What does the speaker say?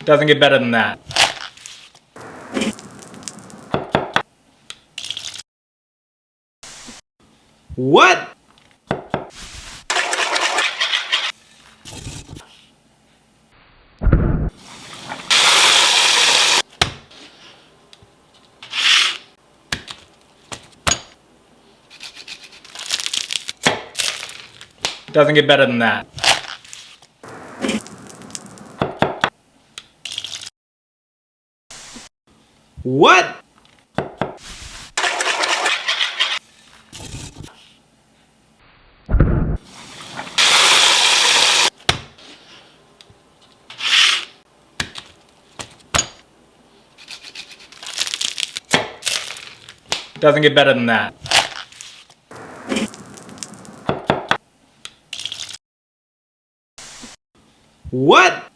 Doesn't get better than that. What? Doesn't get better than that. What? Doesn't get better than that. What?